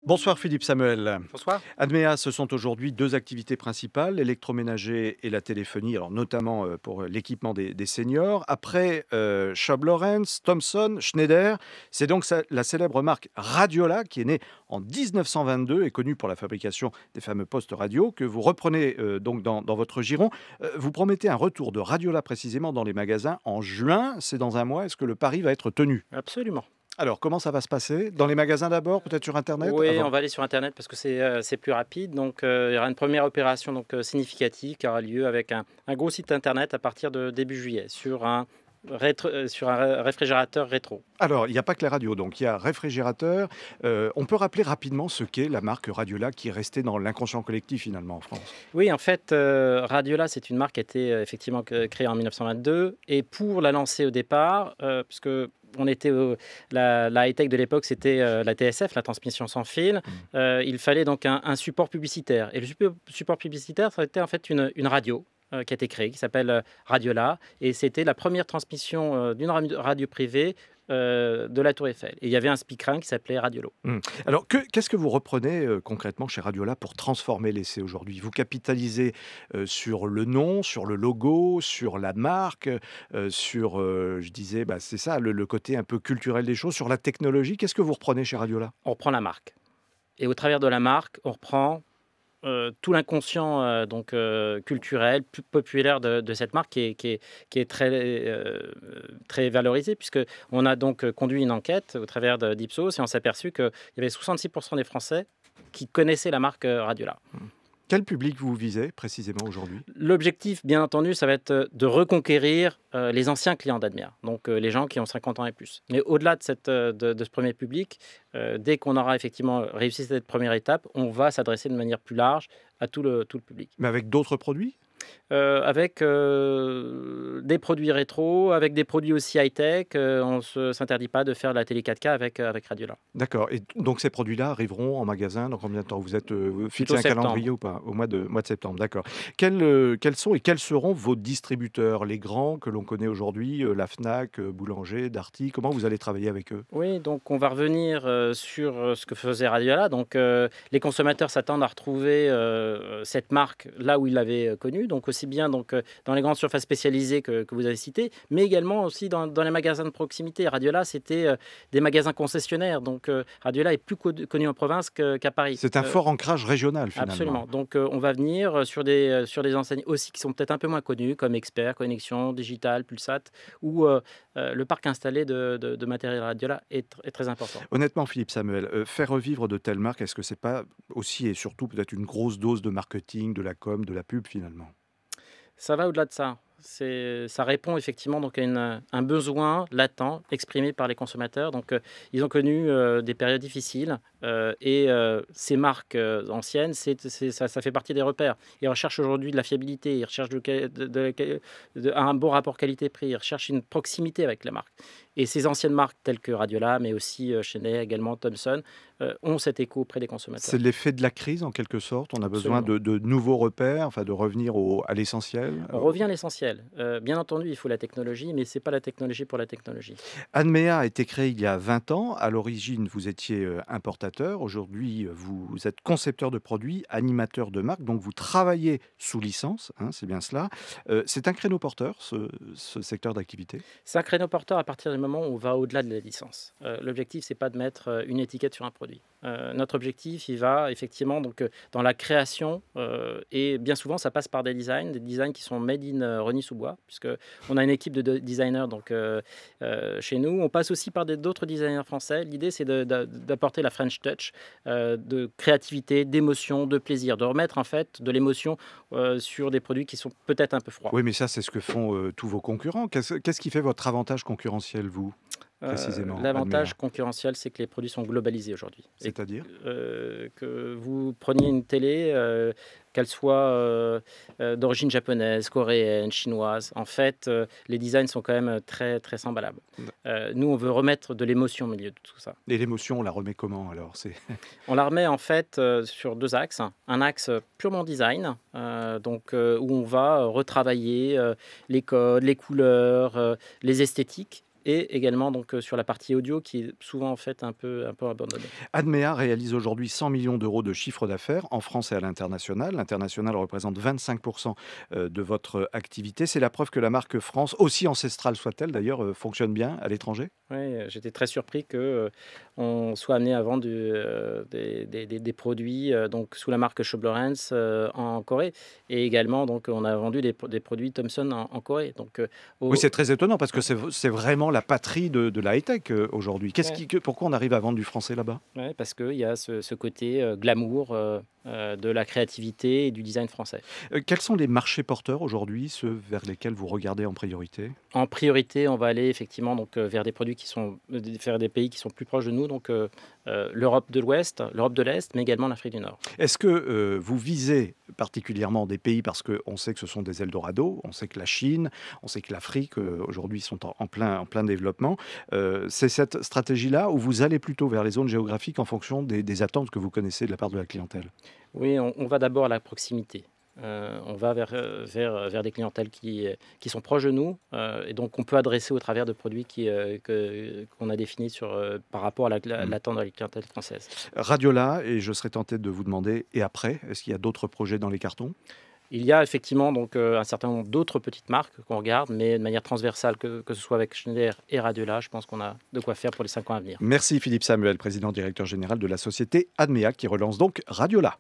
Bonsoir Philippe Samuel. Bonsoir. Admea, ce sont aujourd'hui deux activités principales, l'électroménager et la téléphonie, alors notamment pour l'équipement des seniors. Après Schaub Lawrence, Thomson, Schneider, c'est donc la célèbre marque Radiola qui est née en 1922 et connue pour la fabrication des fameux postes radio que vous reprenez donc dans votre giron. Vous promettez un retour de Radiola précisément dans les magasins en juin, c'est dans un mois. Est-ce que le pari va être tenu? Absolument. Alors, comment ça va se passer? Dans les magasins d'abord, peut-être sur Internet Oui, avant? on va aller sur internet parce que c'est plus rapide. Donc, il y aura une première opération significative qui aura lieu avec un gros site internet à partir de début juillet sur sur un réfrigérateur rétro. Alors, il n'y a pas que les radios, donc il y a réfrigérateur. On peut rappeler rapidement ce qu'est la marque Radiola qui est restée dans l'inconscient collectif finalement en France. Oui, en fait, Radiola, c'est une marque qui a été effectivement créée en 1922. Et pour la lancer au départ, puisque on était la high-tech de l'époque, c'était la TSF, la transmission sans fil. Il fallait donc un support publicitaire. Et le support publicitaire, ça a été en fait une radio qui a été créée, qui s'appelle Radiola. Et c'était la première transmission d'une radio privée de la Tour Eiffel. Et il y avait un speakerine qui s'appelait Radiolo. Hmm. Alors, qu'est-ce que vous reprenez concrètement chez Radiola pour transformer l'essai aujourd'hui? Vous capitalisez sur le nom, sur le logo, sur la marque, sur, je disais, bah, c'est ça, le côté un peu culturel des choses, sur la technologie. Qu'est-ce que vous reprenez chez Radiola? On reprend la marque. Et au travers de la marque, on reprend tout l'inconscient culturel, populaire de cette marque qui est très valorisé, puisqu'on a donc conduit une enquête au travers d'Ipsos et on s'est aperçu qu'il y avait 66% des Français qui connaissaient la marque Radiola. Quel public vous visez précisément aujourd'hui? L'objectif, bien entendu, ça va être de reconquérir les anciens clients d'Admea, donc les gens qui ont 50 ans et plus. Mais au-delà de ce premier public, dès qu'on aura effectivement réussi cette première étape, on va s'adresser de manière plus large à tout le public. Mais avec d'autres produits? Avec des produits rétro, avec des produits aussi high-tech. On ne s'interdit pas de faire de la télé 4K avec Radiola. D'accord, et donc ces produits-là arriveront en magasin dans combien de temps? Vous êtes, fixé Plutôt un calendrier septembre. ou pas? Au mois de septembre, d'accord. Quels sont et quels seront vos distributeurs? Les grands que l'on connaît aujourd'hui, la Fnac, Boulanger, Darty, comment vous allez travailler avec eux? Oui, donc on va revenir sur ce que faisait Radiola. Donc les consommateurs s'attendent à retrouver cette marque là où ils l'avaient connue, donc aussi bien dans les grandes surfaces spécialisées que vous avez citées, mais également aussi dans les magasins de proximité. Radiola, c'était des magasins concessionnaires, donc Radiola est plus connu en province qu'à Paris. C'est un fort ancrage régional finalement. Absolument. Donc on va venir sur des enseignes aussi qui sont peut-être un peu moins connues, comme Expert, Connexion, Digital, Pulsat, où le parc installé de matériel Radiola est très important. Honnêtement, Philippe Samuel, faire revivre de telles marques, est-ce que c'est pas aussi et surtout peut-être une grosse dose de marketing, de la com, de la pub finalement? Ça va au-delà de ça. Ça répond effectivement donc à un besoin latent exprimé par les consommateurs. Donc, ils ont connu des périodes difficiles ces marques anciennes, ça fait partie des repères. Ils recherchent aujourd'hui de la fiabilité, ils recherchent un bon rapport qualité-prix, ils recherchent une proximité avec la marque. Et ces anciennes marques telles que Radiola, mais aussi Schneider, également Thomson, ont cet écho auprès des consommateurs. C'est l'effet de la crise en quelque sorte? On a besoin Absolument. de nouveaux repères, enfin de revenir à l'essentiel? On revient à l'essentiel. Bien entendu, il faut la technologie, mais ce n'est pas la technologie pour la technologie. Admea a été créé il y a 20 ans. À l'origine, vous étiez importateur. Aujourd'hui, vous êtes concepteur de produits, animateur de marque. Donc, vous travaillez sous licence, hein, c'est bien cela. C'est un créneau porteur, ce secteur d'activité? C'est un créneau porteur à partir du moment où on va au-delà de la licence. L'objectif, c'est pas de mettre une étiquette sur un produit. Notre objectif, il va effectivement dans la création et bien souvent, ça passe par des designs qui sont made in Reny-sous-Bois, puisque on a une équipe de designers chez nous. On passe aussi par d'autres designers français. L'idée, c'est d'apporter la French touch, de créativité, d'émotion, de plaisir, de remettre en fait de l'émotion sur des produits qui sont peut-être un peu froids. Oui, mais ça, c'est ce que font tous vos concurrents. Qu'est-ce qui fait votre avantage concurrentiel, vous, précisément, L'avantage Admea? concurrentiel, c'est que les produits sont globalisés aujourd'hui. Et C'est-à-dire? que vous preniez une télé, qu'elle soit d'origine japonaise, coréenne, chinoise, en fait, les designs sont quand même très, très semblables. Nous, on veut remettre de l'émotion au milieu de tout ça. Et l'émotion, on la remet comment alors? On la remet en fait sur deux axes. Un axe purement design, où on va retravailler les codes, les couleurs, les esthétiques. et également donc sur la partie audio qui est souvent en fait un peu abandonnée. Admea réalise aujourd'hui 100 millions d'euros de chiffre d'affaires en France et à l'international. L'international représente 25% de votre activité. C'est la preuve que la marque France, aussi ancestrale soit-elle d'ailleurs, fonctionne bien à l'étranger? Oui, j'étais très surpris que, on soit amené à vendre des produits, donc sous la marque Schoeb Lorentz, en Corée, et également donc on a vendu des produits Thomson en Corée, donc Oui, au c'est très étonnant parce que ouais, c'est vraiment la patrie de la high-tech, aujourd'hui. ouais. Pourquoi on arrive à vendre du français là-bas? Ouais, parce qu'il y a ce côté, glamour, de la créativité et du design français. Quels sont les marchés porteurs aujourd'hui, ceux vers lesquels vous regardez en priorité? En priorité, on va aller effectivement donc, vers des produits qui sont vers des pays qui sont plus proches de nous, donc l'Europe de l'Ouest, l'Europe de l'Est, mais également l'Afrique du Nord. Est-ce que, vous visez particulièrement des pays parce qu'on sait que ce sont des Eldorado, on sait que la Chine, on sait que l'Afrique, aujourd'hui sont en plein développement. C'est cette stratégie-là ou vous allez plutôt vers les zones géographiques en fonction des attentes que vous connaissez de la part de la clientèle? Oui, on va d'abord à la proximité. On va vers des clientèles qui sont proches de nous, et donc on peut adresser au travers de produits qu'on a définis par rapport à Mmh. l'attente de la clientèle française. Radiola et je serais tenté de vous demander et après? Est-ce qu'il y a d'autres projets dans les cartons? Il y a effectivement donc, un certain nombre d'autres petites marques qu'on regarde, mais de manière transversale, que ce soit avec Schneider et Radiola, je pense qu'on a de quoi faire pour les 5 ans à venir. Merci Philippe Samuel, président directeur général de la société Admea qui relance donc Radiola.